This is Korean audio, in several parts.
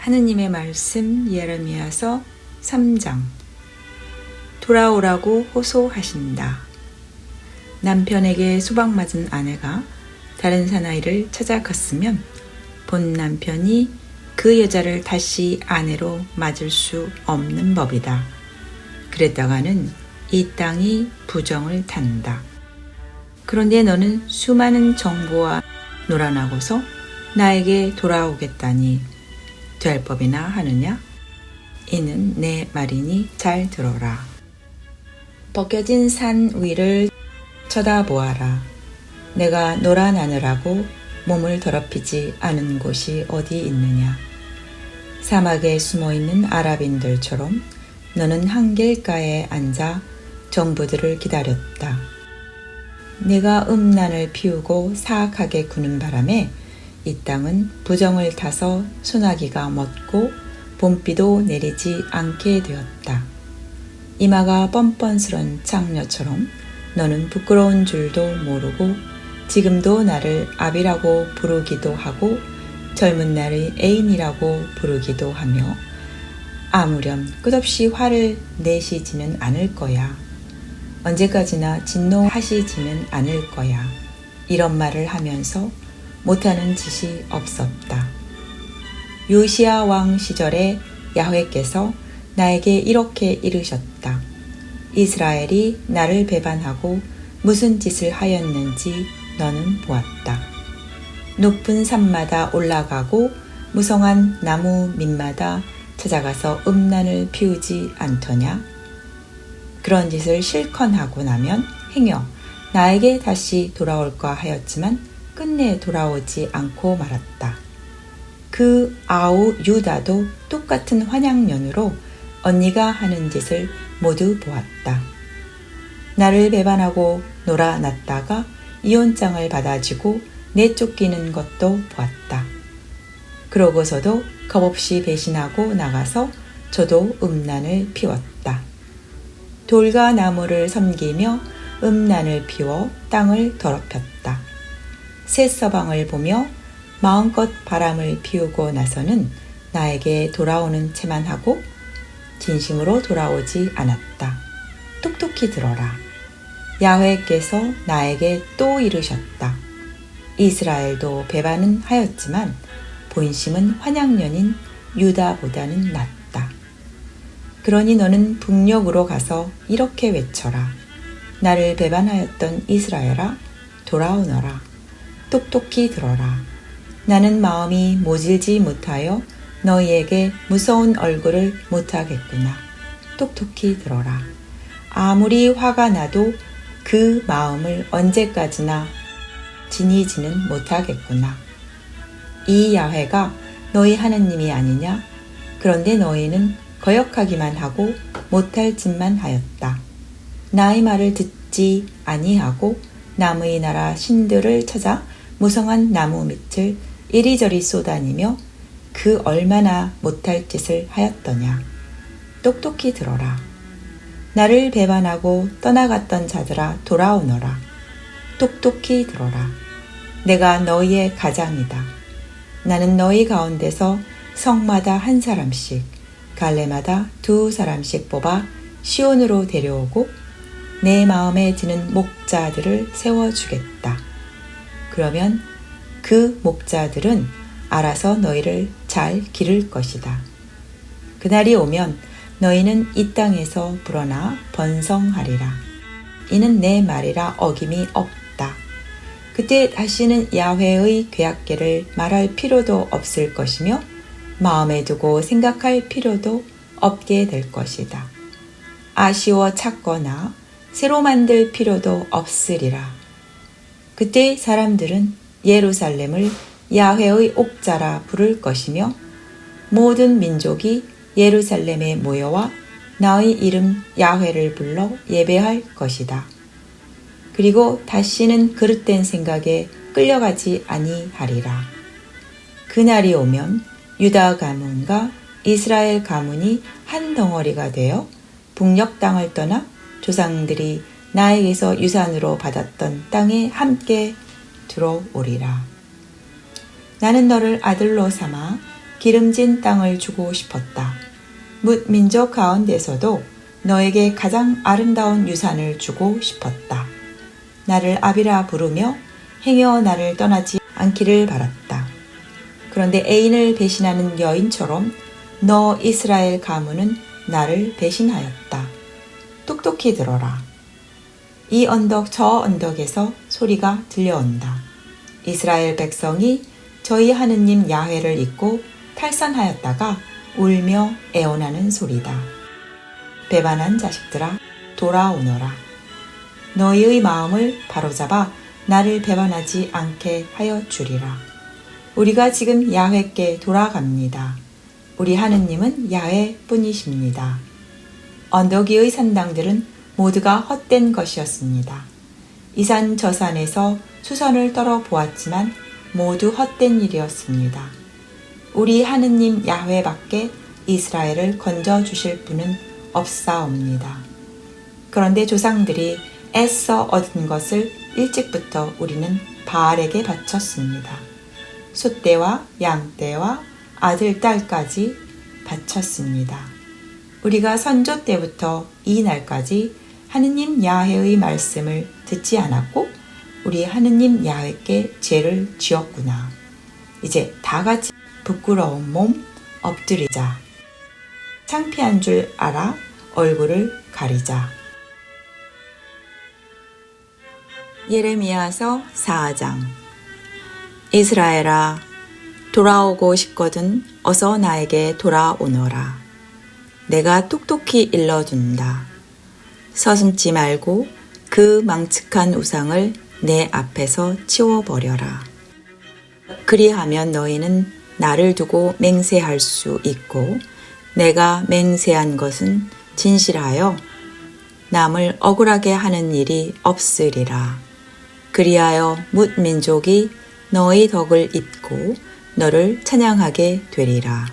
하느님의 말씀 예레미야서 3장. 돌아오라고 호소하신다. 남편에게 수박맞은 아내가 다른 사나이를 찾아 갔으면 본 남편이 그 여자를 다시 아내로 맞을 수 없는 법이다. 그랬다가는 이 땅이 부정을 탄다. 그런데 너는 수많은 정보와 놀아나고서 나에게 돌아오겠다니 될 법이나 하느냐? 이는 내 말이니 잘 들어라. 벗겨진 산 위를 쳐다보아라. 내가 놀아나느라고 몸을 더럽히지 않은 곳이 어디 있느냐? 사막에 숨어있는 아랍인들처럼 너는 한길가에 앉아 정부들을 기다렸다. 내가 음란을 피우고 사악하게 구는 바람에 이 땅은 부정을 타서 소나기가 멎고 봄비도 내리지 않게 되었다. 이마가 뻔뻔스런 창녀처럼 너는 부끄러운 줄도 모르고 지금도 나를 아비라고 부르기도 하고 젊은 날의 애인이라고 부르기도 하며 아무렴 끝없이 화를 내시지는 않을 거야. 언제까지나 진노하시지는 않을 거야. 이런 말을 하면서 못하는 짓이 없었다. 요시야 왕 시절에 야훼께서 나에게 이렇게 이르셨다. 이스라엘이 나를 배반하고 무슨 짓을 하였는지 너는 보았다. 높은 산마다 올라가고 무성한 나무 밑마다 찾아가서 음란을 피우지 않더냐? 그런 짓을 실컷 하고 나면 행여 나에게 다시 돌아올까 하였지만 끝내 돌아오지 않고 말았다. 그 아우 유다도 똑같은 환양년으로 언니가 하는 짓을 모두 보았다. 나를 배반하고 놀아났다가 이혼장을 받아지고 내쫓기는 것도 보았다. 그러고서도 겁없이 배신하고 나가서 저도 음란을 피웠다. 돌과 나무를 섬기며 음란을 피워 땅을 더럽혔다. 새 서방을 보며 마음껏 바람을 피우고 나서는 나에게 돌아오는 채만 하고 진심으로 돌아오지 않았다. 똑똑히 들어라. 야훼께서 나에게 또 이르셨다. 이스라엘도 배반은 하였지만 본심은 환양년인 유다보다는 낫다. 그러니 너는 북녘으로 가서 이렇게 외쳐라. 나를 배반하였던 이스라엘아, 돌아오너라. 똑똑히 들어라. 나는 마음이 모질지 못하여 너희에게 무서운 얼굴을 못하겠구나. 똑똑히 들어라. 아무리 화가 나도 그 마음을 언제까지나 지니지는 못하겠구나. 이 야훼가 너희 하느님이 아니냐? 그런데 너희는 거역하기만 하고 못할 짓만 하였다. 나의 말을 듣지 아니하고 남의 나라 신들을 찾아 무성한 나무 밑을 이리저리 쏘다니며 그 얼마나 못할 짓을 하였더냐. 똑똑히 들어라. 나를 배반하고 떠나갔던 자들아 돌아오너라. 똑똑히 들어라. 내가 너희의 가장이다. 나는 너희 가운데서 성마다 한 사람씩, 갈래마다 2사람씩 뽑아 시온으로 데려오고 내 마음에 드는 목자들을 세워주겠다. 그러면 그 목자들은 알아서 너희를 잘 기를 것이다. 그날이 오면 너희는 이 땅에서 불어나 번성하리라. 이는 내 말이라 어김이 없다. 그때 다시는 야훼의 계약계를 말할 필요도 없을 것이며 마음에 두고 생각할 필요도 없게 될 것이다. 아쉬워 찾거나 새로 만들 필요도 없으리라. 그때 사람들은 예루살렘을 야훼의 옥자라 부를 것이며 모든 민족이 예루살렘에 모여와 나의 이름 야훼를 불러 예배할 것이다. 그리고 다시는 그릇된 생각에 끌려가지 아니하리라. 그날이 오면 유다 가문과 이스라엘 가문이 한 덩어리가 되어 북녘 땅을 떠나 조상들이 나에게서 유산으로 받았던 땅에 함께 들어오리라. 나는 너를 아들로 삼아 기름진 땅을 주고 싶었다. 뭇 민족 가운데서도 너에게 가장 아름다운 유산을 주고 싶었다. 나를 아비라 부르며 행여 나를 떠나지 않기를 바랐다. 그런데 애인을 배신하는 여인처럼 너 이스라엘 가문은 나를 배신하였다. 똑똑히 들어라. 이 언덕 저 언덕에서 소리가 들려온다. 이스라엘 백성이 저희 하느님 야훼를 잊고 탈선하였다가 울며 애원하는 소리다. 배반한 자식들아 돌아오너라. 너희의 마음을 바로잡아 나를 배반하지 않게 하여 주리라. 우리가 지금 야훼께 돌아갑니다. 우리 하느님은 야훼 뿐이십니다. 언덕 위의 산당들은 모두가 헛된 것이었습니다. 이 산 저 산에서 수선을 떨어 보았지만 모두 헛된 일이었습니다. 우리 하느님 야훼밖에 이스라엘을 건져 주실 분은 없사옵니다. 그런데 조상들이 애써 얻은 것을 일찍부터 우리는 바알에게 바쳤습니다. 소떼와 양떼와 아들, 딸까지 바쳤습니다. 우리가 선조 때부터 이 날까지 하느님 야훼의 말씀을 듣지 않았고 우리 하느님 야훼께 죄를 지었구나. 이제 다 같이 부끄러운 몸 엎드리자. 창피한 줄 알아 얼굴을 가리자. 예레미야서 4장. 이스라엘아, 돌아오고 싶거든 어서 나에게 돌아오너라. 내가 똑똑히 일러준다. 서슴지 말고 그 망측한 우상을 내 앞에서 치워버려라. 그리하면 너희는 나를 두고 맹세할 수 있고 내가 맹세한 것은 진실하여 남을 억울하게 하는 일이 없으리라. 그리하여 뭇 민족이 너의 덕을 입고 너를 찬양하게 되리라.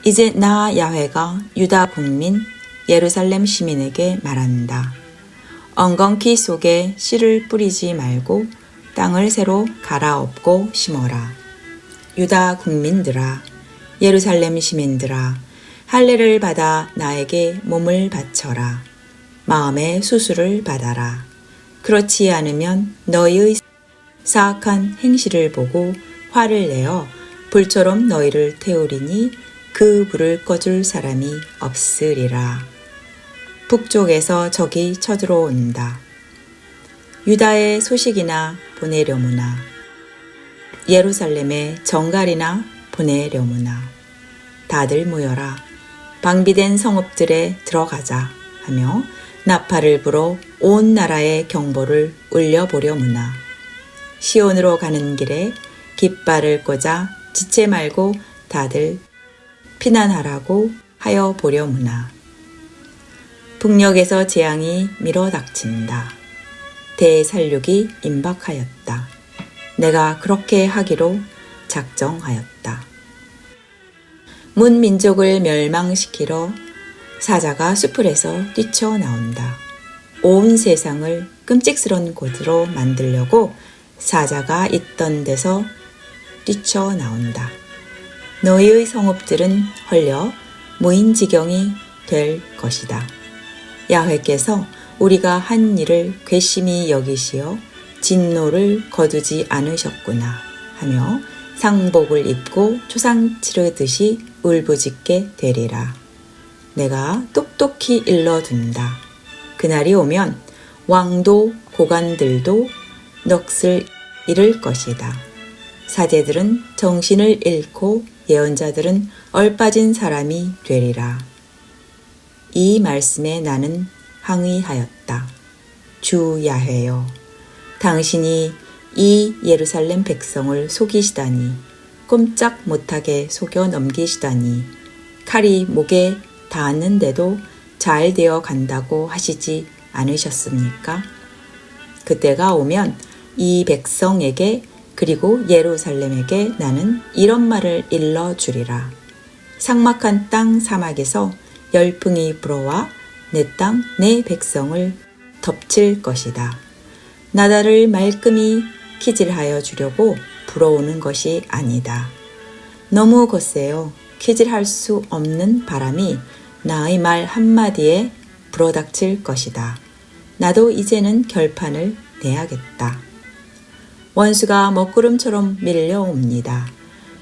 이제 나 야훼가 유다 국민 예루살렘 시민에게 말한다. 엉겅퀴 속에 씨를 뿌리지 말고 땅을 새로 갈아엎고 심어라. 유다 국민들아, 예루살렘 시민들아, 할례를 받아 나에게 몸을 바쳐라. 마음의 수술을 받아라. 그렇지 않으면 너희의 사악한 행실을 보고 화를 내어 불처럼 너희를 태우리니 그 불을 꺼줄 사람이 없으리라. 북쪽에서 적이 쳐들어온다. 유다의 소식이나 보내려무나 예루살렘의 정갈이나 보내려무나 다들 모여라. 방비된 성읍들에 들어가자 하며 나팔을 불어 온 나라의 경보를 울려보려무나. 시온으로 가는 길에 깃발을 꽂아 지체 말고 다들 피난하라고 하여 보려무나. 북녘에서 재앙이 밀어닥친다. 대살육이 임박하였다. 내가 그렇게 하기로 작정하였다. 문 민족을 멸망시키러 사자가 수풀에서 뛰쳐나온다. 온 세상을 끔찍스런 곳으로 만들려고 사자가 있던 데서 뛰쳐나온다. 너희의 성읍들은 헐려 무인지경이 될 것이다. 야훼께서 우리가 한 일을 괘씸히 여기시어 진노를 거두지 않으셨구나 하며 상복을 입고 초상 치르듯이 울부짖게 되리라. 내가 똑똑히 일러둔다. 그날이 오면 왕도 고관들도 넋을 잃을 것이다. 사제들은 정신을 잃고 예언자들은 얼빠진 사람이 되리라. 이 말씀에 나는 항의하였다. 주 야훼여, 당신이 이 예루살렘 백성을 속이시다니, 꼼짝 못하게 속여 넘기시다니, 칼이 목에 닿았는데도 잘 되어 간다고 하시지 않으셨습니까? 그때가 오면 이 백성에게 그리고 예루살렘에게 나는 이런 말을 일러주리라. 삭막한 땅 사막에서 열풍이 불어와 내 땅 내 백성을 덮칠 것이다. 나달을 말끔히 키질하여 주려고 불어오는 것이 아니다. 너무 거세요. 키질할 수 없는 바람이 나의 말 한마디에 불어닥칠 것이다. 나도 이제는 결판을 내야겠다. 원수가 먹구름처럼 밀려옵니다.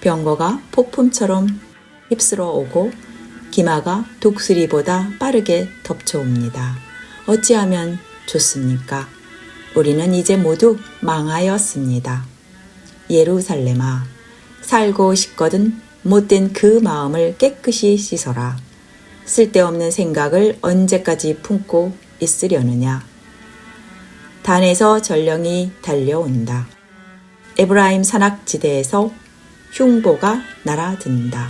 병거가 폭풍처럼 휩쓸어 오고 기마가 독수리보다 빠르게 덮쳐옵니다. 어찌하면 좋습니까? 우리는 이제 모두 망하였습니다. 예루살렘아, 살고 싶거든 못된 그 마음을 깨끗이 씻어라. 쓸데없는 생각을 언제까지 품고 있으려느냐. 단에서 전령이 달려온다. 에브라임 산악지대에서 흉보가 날아든다.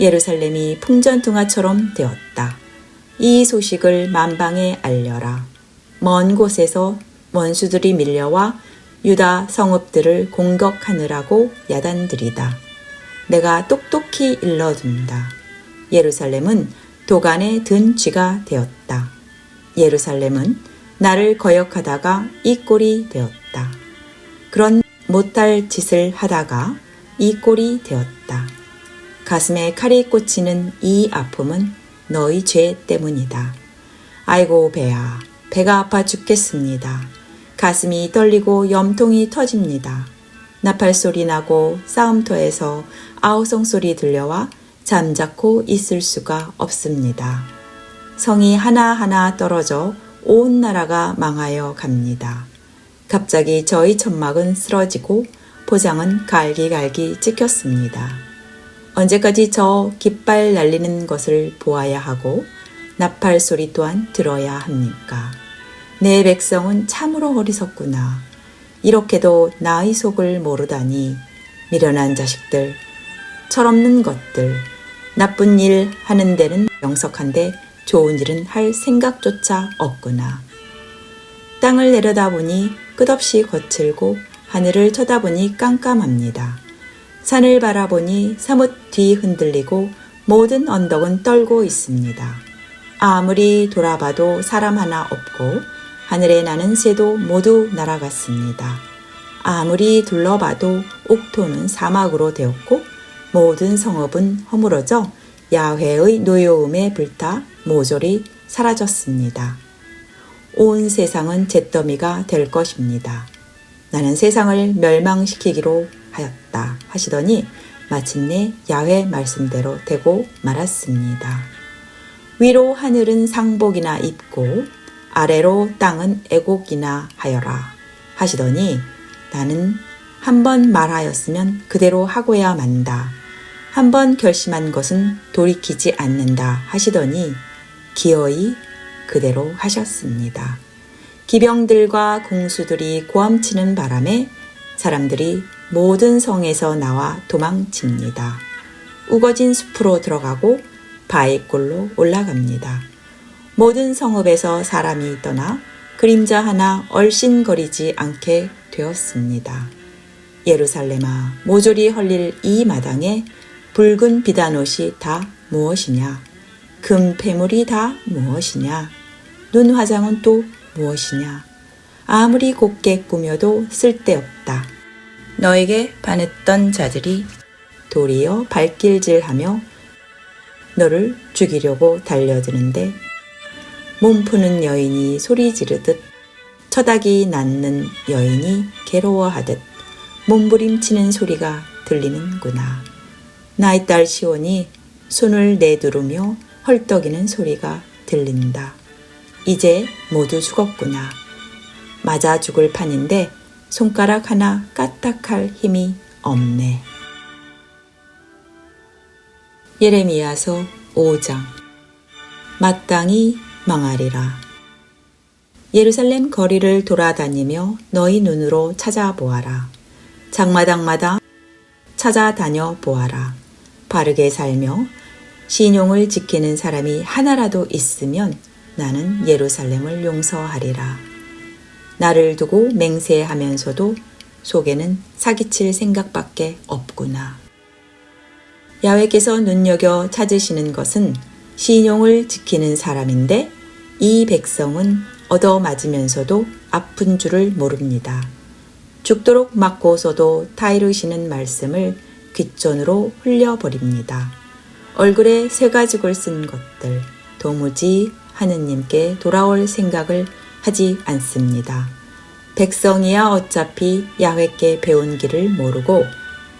예루살렘이 풍전등화처럼 되었다. 이 소식을 만방에 알려라. 먼 곳에서 원수들이 밀려와 유다 성읍들을 공격하느라고 야단들이다. 내가 똑똑히 일러둔다. 예루살렘은 도간에 든 쥐가 되었다. 예루살렘은 나를 거역하다가 이 꼴이 되었다. 그런 못할 짓을 하다가 이 꼴이 되었다. 가슴에 칼이 꽂히는 이 아픔은 너희 죄 때문이다. 아이고 배야, 배가 아파 죽겠습니다. 가슴이 떨리고 염통이 터집니다. 나팔 소리 나고 싸움터에서 아우성 소리 들려와 잠자코 있을 수가 없습니다. 성이 하나하나 떨어져 온 나라가 망하여 갑니다. 갑자기 저희 천막은 쓰러지고 포장은 갈기갈기 찍혔습니다. 언제까지 저 깃발 날리는 것을 보아야 하고 나팔 소리 또한 들어야 합니까? 내 백성은 참으로 어리석구나. 이렇게도 나의 속을 모르다니. 미련한 자식들, 철없는 것들, 나쁜 일 하는 데는 명석한데 좋은 일은 할 생각조차 없구나. 땅을 내려다보니 끝없이 거칠고 하늘을 쳐다보니 깜깜합니다. 산을 바라보니 사뭇 뒤 흔들리고 모든 언덕은 떨고 있습니다. 아무리 돌아봐도 사람 하나 없고 하늘에 나는 새도 모두 날아갔습니다. 아무리 둘러봐도 옥토는 사막으로 되었고 모든 성읍은 허물어져 야훼의 노여움에 불타 모조리 사라졌습니다. 온 세상은 잿더미가 될 것입니다. 나는 세상을 멸망시키기로 하였다 하시더니 마침내 야훼 말씀대로 되고 말았습니다. 위로 하늘은 상복이나 입고 아래로 땅은 애곡이나 하여라 하시더니 나는 한번 말하였으면 그대로 하고야 만다. 한번 결심한 것은 돌이키지 않는다 하시더니 기어이 그대로 하셨습니다. 기병들과 공수들이 고함치는 바람에 사람들이 모든 성에서 나와 도망칩니다. 우거진 숲으로 들어가고 바위골로 올라갑니다. 모든 성읍에서 사람이 떠나 그림자 하나 얼씬거리지 않게 되었습니다. 예루살렘아, 모조리 헐릴 이 마당에 붉은 비단옷이 다 무엇이냐? 금 패물이 다 무엇이냐? 눈 화장은 또 무엇이냐? 아무리 곱게 꾸며도 쓸데없다. 너에게 반했던 자들이 도리어 발길질하며 너를 죽이려고 달려드는데 몸 푸는 여인이 소리 지르듯 처닭이 낳는 여인이 괴로워하듯 몸부림치는 소리가 들리는구나. 나의 딸 시온이 손을 내두르며 헐떡이는 소리가 들린다. 이제 모두 죽었구나. 맞아 죽을 판인데 손가락 하나 까딱할 힘이 없네. 예레미야서 5장. 마땅히 망하리라. 예루살렘 거리를 돌아다니며 너희 눈으로 찾아보아라. 장마당마다 찾아다녀 보아라. 바르게 살며 신용을 지키는 사람이 하나라도 있으면 나는 예루살렘을 용서하리라. 나를 두고 맹세하면서도 속에는 사기칠 생각밖에 없구나. 야훼께서 눈여겨 찾으시는 것은 신용을 지키는 사람인데 이 백성은 얻어맞으면서도 아픈 줄을 모릅니다. 죽도록 맞고서도 타이르시는 말씀을 귓전으로 흘려버립니다. 얼굴에 쇠가죽을 쓴 것들, 도무지 하느님께 돌아올 생각을 하지 않습니다. 백성이야 어차피 야훼께 배운 길을 모르고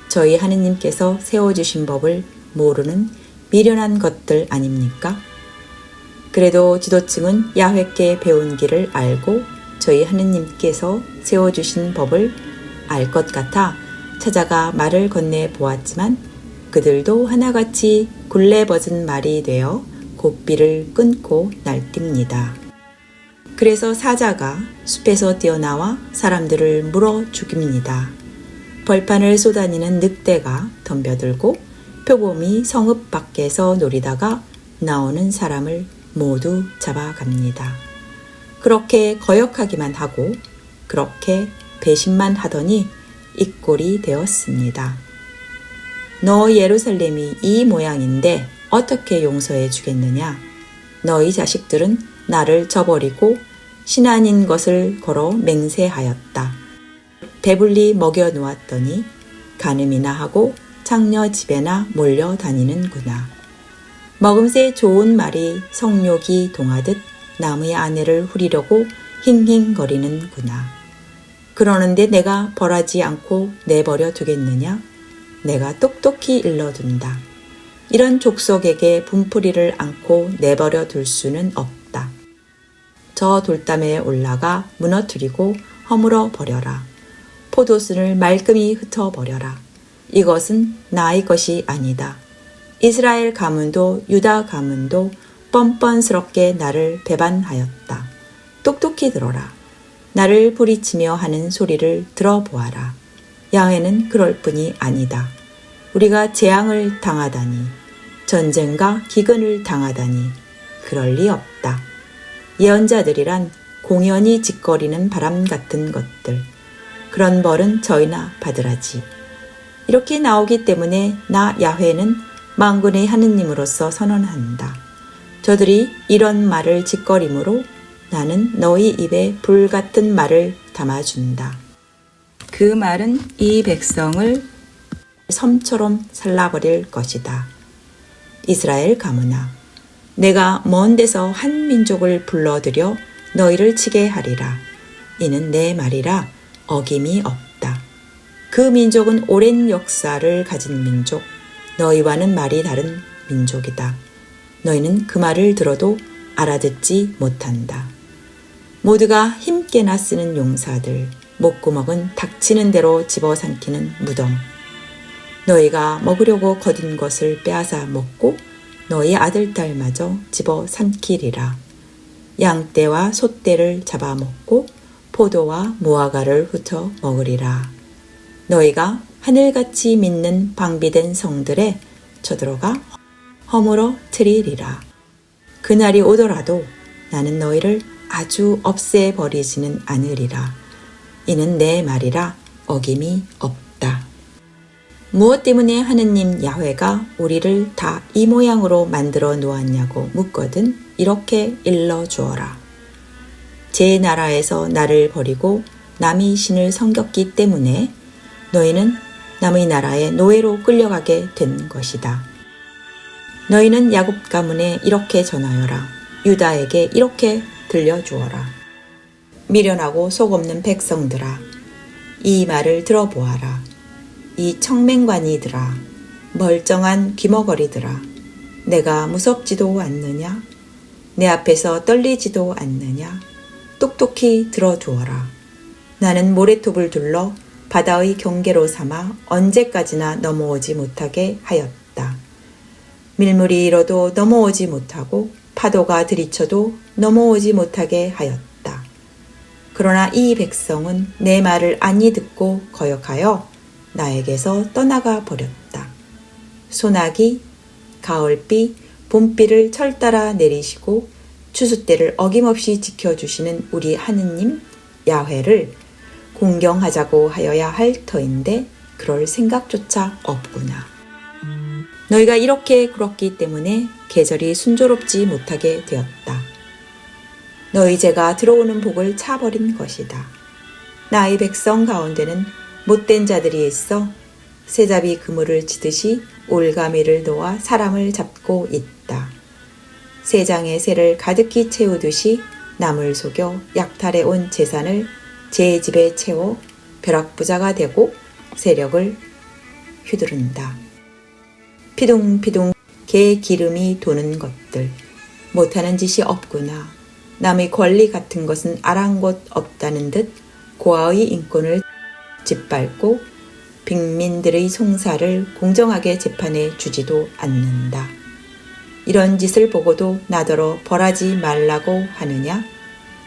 저희 하느님께서 세워주신 법을 모르는 미련한 것들 아닙니까? 그래도 지도층은 야훼께 배운 길을 알고 저희 하느님께서 세워주신 법을 알 것 같아 찾아가 말을 건네 보았지만 그들도 하나같이 굴레벗은 말이 되어 고삐를 끊고 날뜁니다. 그래서 사자가 숲에서 뛰어나와 사람들을 물어 죽입니다. 벌판을 쏘다니는 늑대가 덤벼들고 표범이 성읍 밖에서 노리다가 나오는 사람을 모두 잡아갑니다. 그렇게 거역하기만 하고 그렇게 배신만 하더니 이 꼴이 되었습니다. 너 예루살렘이 이 모양인데 어떻게 용서해 주겠느냐? 너희 자식들은 나를 저버리고 신 아닌 것을 걸어 맹세하였다. 배불리 먹여 놓았더니 간음이나 하고 창녀 집에나 몰려다니는구나. 먹음새 좋은 말이 성욕이 동하듯 남의 아내를 후리려고 힝힝거리는구나. 그러는데 내가 벌하지 않고 내버려 두겠느냐? 내가 똑똑히 일러둔다. 이런 족속에게 분풀이를 않고 내버려 둘 수는 없다. 저 돌담에 올라가 무너뜨리고 허물어 버려라. 포도순을 말끔히 흩어버려라. 이것은 나의 것이 아니다. 이스라엘 가문도 유다 가문도 뻔뻔스럽게 나를 배반하였다. 똑똑히 들어라. 나를 부리치며 하는 소리를 들어보아라. 야훼는 그럴 뿐이 아니다. 우리가 재앙을 당하다니, 전쟁과 기근을 당하다니, 그럴 리 없다. 예언자들이란 공연히 짓거리는 바람 같은 것들. 그런 벌은 저희나 받으라지. 이렇게 나오기 때문에 나 야훼는 만군의 하느님으로서 선언한다. 저들이 이런 말을 짓거림으로 나는 너희 입에 불같은 말을 담아준다. 그 말은 이 백성을 섬처럼 살라버릴 것이다. 이스라엘 가문아, 내가 먼 데서 한 민족을 불러들여 너희를 치게 하리라. 이는 내 말이라 어김이 없다. 그 민족은 오랜 역사를 가진 민족, 너희와는 말이 다른 민족이다. 너희는 그 말을 들어도 알아듣지 못한다. 모두가 힘께나 쓰는 용사들, 목구멍은 닥치는 대로 집어삼키는 무덤. 너희가 먹으려고 거둔 것을 빼앗아 먹고 너희 아들딸마저 집어삼키리라. 양떼와 소떼를 잡아먹고 포도와 무화과를 훑어 먹으리라. 너희가 하늘같이 믿는 방비된 성들에 쳐들어가 허물어 트리리라. 그날이 오더라도 나는 너희를 아주 없애버리지는 않으리라. 이는 내 말이라 어김이 없다. 무엇 때문에 하느님 야훼가 우리를 다 이 모양으로 만들어 놓았냐고 묻거든 이렇게 일러주어라. 제 나라에서 나를 버리고 남의 신을 섬겼기 때문에 너희는 남의 나라의 노예로 끌려가게 된 것이다. 너희는 야곱 가문에 이렇게 전하여라. 유다에게 이렇게 들려주어라. 미련하고 속없는 백성들아, 이 말을 들어보아라. 이 청맹관이들아, 멀쩡한 귀머거리들아, 내가 무섭지도 않느냐? 내 앞에서 떨리지도 않느냐? 똑똑히 들어주어라. 나는 모래톱을 둘러 바다의 경계로 삼아 언제까지나 넘어오지 못하게 하였다. 밀물이 일어도 넘어오지 못하고 파도가 들이쳐도 넘어오지 못하게 하였다. 그러나 이 백성은 내 말을 안히 듣고 거역하여 나에게서 떠나가 버렸다. 소나기, 가을비, 봄비를 철따라 내리시고 추수 때를 어김없이 지켜주시는 우리 하느님 야훼를 공경하자고 하여야 할 터인데 그럴 생각조차 없구나. 너희가 이렇게 굴었기 때문에 계절이 순조롭지 못하게 되었다. 너희 죄가 들어오는 복을 차버린 것이다. 나의 백성 가운데는 못된 자들이 있어 새잡이 그물을 치듯이 올가미를 놓아 사람을 잡고 있다. 세 장의 새를 가득히 채우듯이 남을 속여 약탈해 온 재산을 제 집에 채워 벼락부자가 되고 세력을 휘두른다. 피둥피둥 개 기름이 도는 것들. 못하는 짓이 없구나. 남의 권리 같은 것은 아랑곳 없다는 듯 고아의 인권을 짓밟고 빅민들의 송사를 공정하게 재판해 주지도 않는다. 이런 짓을 보고도 나더러 벌하지 말라고 하느냐?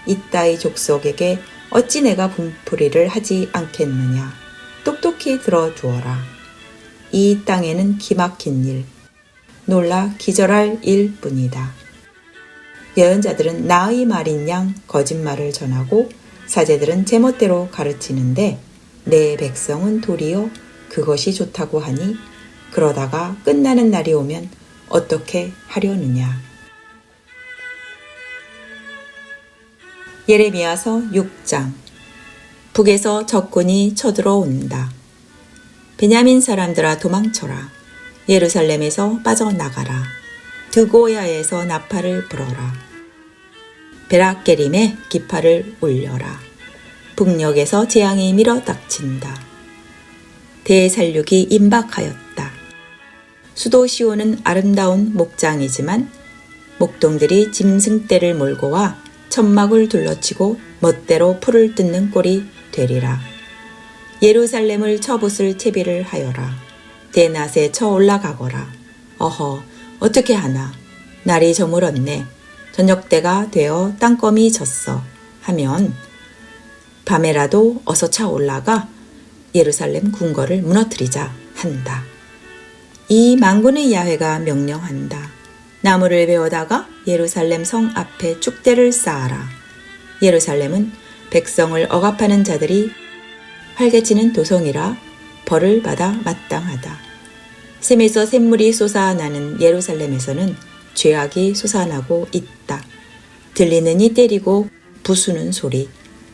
이따위 족속에게 어찌 내가 분풀이를 하지 않겠느냐? 똑똑히 들어주어라. 이 땅에는 기막힌 일, 놀라 기절할 일뿐이다. 예언자들은 나의 말인 양 거짓말을 전하고 사제들은 제멋대로 가르치는데 내 백성은 도리어 그것이 좋다고 하니 그러다가 끝나는 날이 오면 어떻게 하려느냐. 예레미야서 6장. 북에서 적군이 쳐들어온다. 베냐민 사람들아 도망쳐라. 예루살렘에서 빠져나가라. 드고야에서 나팔을 불어라. 베라게림에 기파를 울려라. 북녘에서 재앙이 밀어닥친다. 대살육이 임박하였다. 수도 시온은 아름다운 목장이지만 목동들이 짐승떼를 몰고 와 천막을 둘러치고 멋대로 풀을 뜯는 꼴이 되리라. 예루살렘을 쳐부술 채비를 하여라. 대낮에 쳐 올라가거라. 어허, 어떻게 하나. 날이 저물었네. 저녁때가 되어 땅거미 졌어. 하면 밤에라도 어서 차 올라가 예루살렘 궁궐을 무너뜨리자 한다. 이 만군의 야훼가 명령한다. 나무를 베어다가 예루살렘 성 앞에 축대를 쌓아라. 예루살렘은 백성을 억압하는 자들이 활개치는 도성이라 벌을 받아 마땅하다. 샘에서 샘물이 솟아나는 예루살렘에서는 죄악이 솟아나고 있다. 들리느니 때리고 부수는 소리,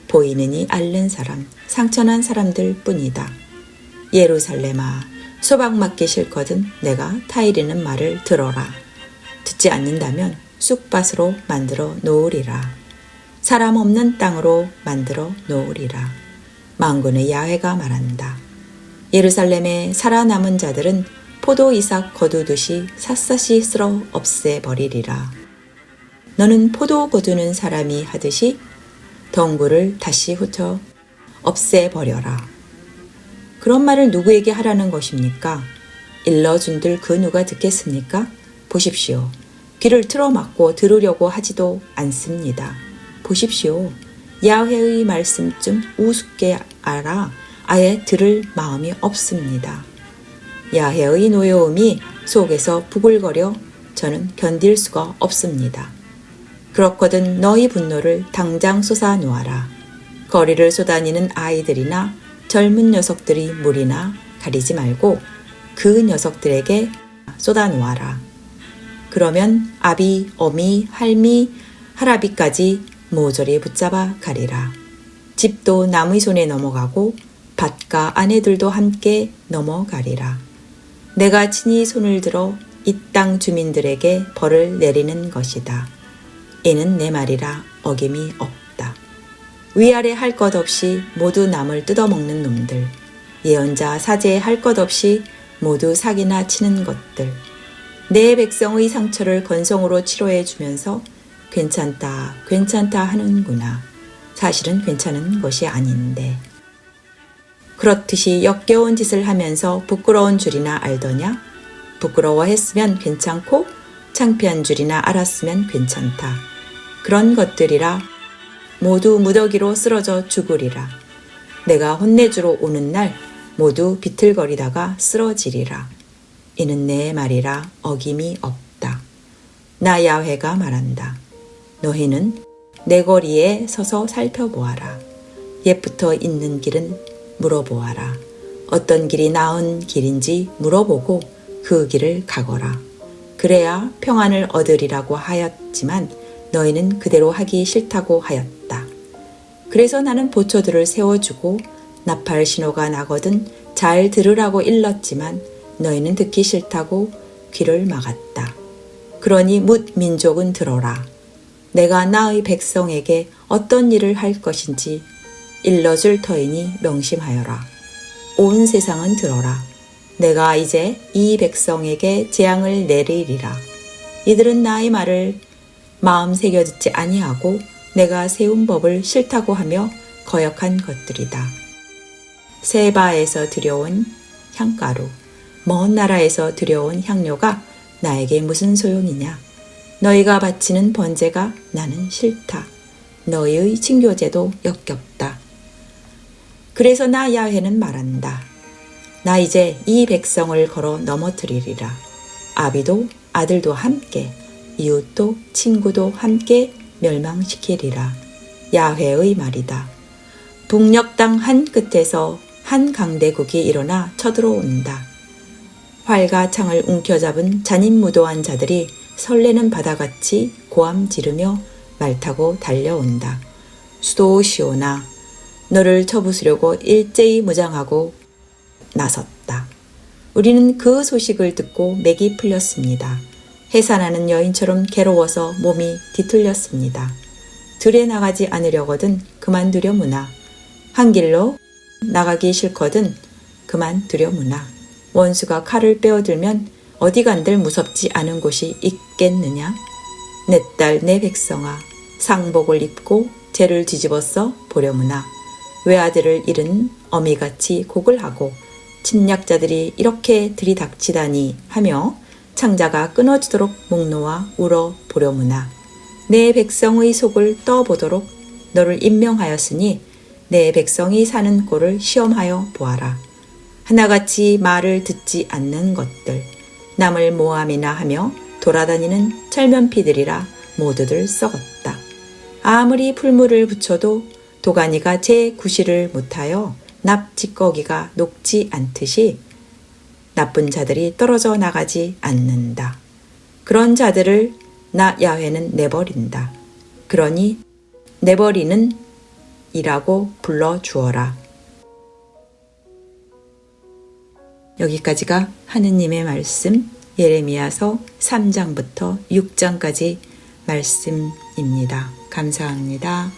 보이느니 앓는 사람, 상처난 사람들 뿐이다. 예루살렘아, 소박 맞기 싫거든 내가 타이르는 말을 들어라. 듣지 않는다면 쑥밭으로 만들어 놓으리라. 사람 없는 땅으로 만들어 놓으리라. 만군의 야훼가 말한다. 예루살렘에 살아남은 자들은 포도 이삭 거두듯이 샅샅이 쓸어 없애버리리라. 너는 포도 거두는 사람이 하듯이 덩굴을 다시 훑어 없애버려라. 그런 말을 누구에게 하라는 것입니까? 일러준들 그 누가 듣겠습니까? 보십시오. 귀를 틀어막고 들으려고 하지도 않습니다. 보십시오. 야훼의 말씀 좀 우습게 알아 아예 들을 마음이 없습니다. 야훼의 노여움이 속에서 부글거려 저는 견딜 수가 없습니다. 그렇거든 너희 분노를 당장 쏟아놓아라. 거리를 쏟아니는 아이들이나 젊은 녀석들이 물이나 가리지 말고 그 녀석들에게 쏟아놓아라. 그러면 아비, 어미, 할미, 할아비까지 모조리 붙잡아 가리라. 집도 남의 손에 넘어가고 밭과 아내들도 함께 넘어가리라. 내가 친히 손을 들어 이 땅 주민들에게 벌을 내리는 것이다. 이는 내 말이라 어김이 없다. 위아래 할 것 없이 모두 남을 뜯어먹는 놈들, 예언자 사제 할 것 없이 모두 사기나 치는 것들, 내 백성의 상처를 건성으로 치료해 주면서 괜찮다, 괜찮다 하는구나. 사실은 괜찮은 것이 아닌데. 그렇듯이 역겨운 짓을 하면서 부끄러운 줄이나 알더냐? 부끄러워했으면 괜찮고 창피한 줄이나 알았으면 괜찮다. 그런 것들이라 모두 무더기로 쓰러져 죽으리라. 내가 혼내주러 오는 날 모두 비틀거리다가 쓰러지리라. 이는 내 말이라 어김이 없다. 나 야훼가 말한다. 너희는 내 거리에 서서 살펴보아라. 옛부터 있는 길은 물어보아라. 어떤 길이 나은 길인지 물어보고 그 길을 가거라. 그래야 평안을 얻으리라고 하였지만 너희는 그대로 하기 싫다고 하였다. 그래서 나는 보초들을 세워주고 나팔 신호가 나거든 잘 들으라고 일렀지만 너희는 듣기 싫다고 귀를 막았다. 그러니 뭇 민족은 들어라. 내가 나의 백성에게 어떤 일을 할 것인지 일러줄 터이니 명심하여라. 온 세상은 들어라. 내가 이제 이 백성에게 재앙을 내리리라. 이들은 나의 말을 마음 새겨 듣지 아니하고 내가 세운 법을 싫다고 하며 거역한 것들이다. 세바에서 들여온 향가루, 먼 나라에서 들여온 향료가 나에게 무슨 소용이냐. 너희가 바치는 번제가 나는 싫다. 너희의 친교제도 역겹다. 그래서 나 야훼는 말한다. 나 이제 이 백성을 걸어 넘어뜨리리라. 아비도 아들도 함께, 이웃도 친구도 함께 멸망시키리라. 야훼의 말이다. 북녘 땅 한 끝에서 한 강대국이 일어나 쳐들어온다. 활과 창을 움켜잡은 잔인무도한 자들이 설레는 바다같이 고함 지르며 말 타고 달려온다. 수도시오나, 너를 쳐부수려고 일제히 무장하고 나섰다. 우리는 그 소식을 듣고 맥이 풀렸습니다. 해산하는 여인처럼 괴로워서 몸이 뒤틀렸습니다. 들에 나가지 않으려거든 그만두려 무나. 한 길로 나가기 싫거든 그만두려 무나. 원수가 칼을 빼어들면 어디 간들 무섭지 않은 곳이 있겠느냐? 내 딸 내 백성아, 상복을 입고 죄를 뒤집어서 보려무나. 외아들을 잃은 어미같이 곡을 하고 침략자들이 이렇게 들이닥치다니 하며 창자가 끊어지도록 목 놓아 울어 보려무나. 내 백성의 속을 떠보도록 너를 임명하였으니 내 백성이 사는 꼴을 시험하여 보아라. 하나같이 말을 듣지 않는 것들, 남을 모함이나 하며 돌아다니는 철면피들이라 모두들 썩었다. 아무리 풀물을 붙여도 도가니가 제 구실을 못하여 납찌꺼기가 녹지 않듯이 나쁜 자들이 떨어져 나가지 않는다. 그런 자들을 나 야훼는 내버린다. 그러니 내버리는 이라고 불러주어라. 여기까지가 하느님의 말씀 예레미야서 3장부터 6장까지 말씀입니다. 감사합니다.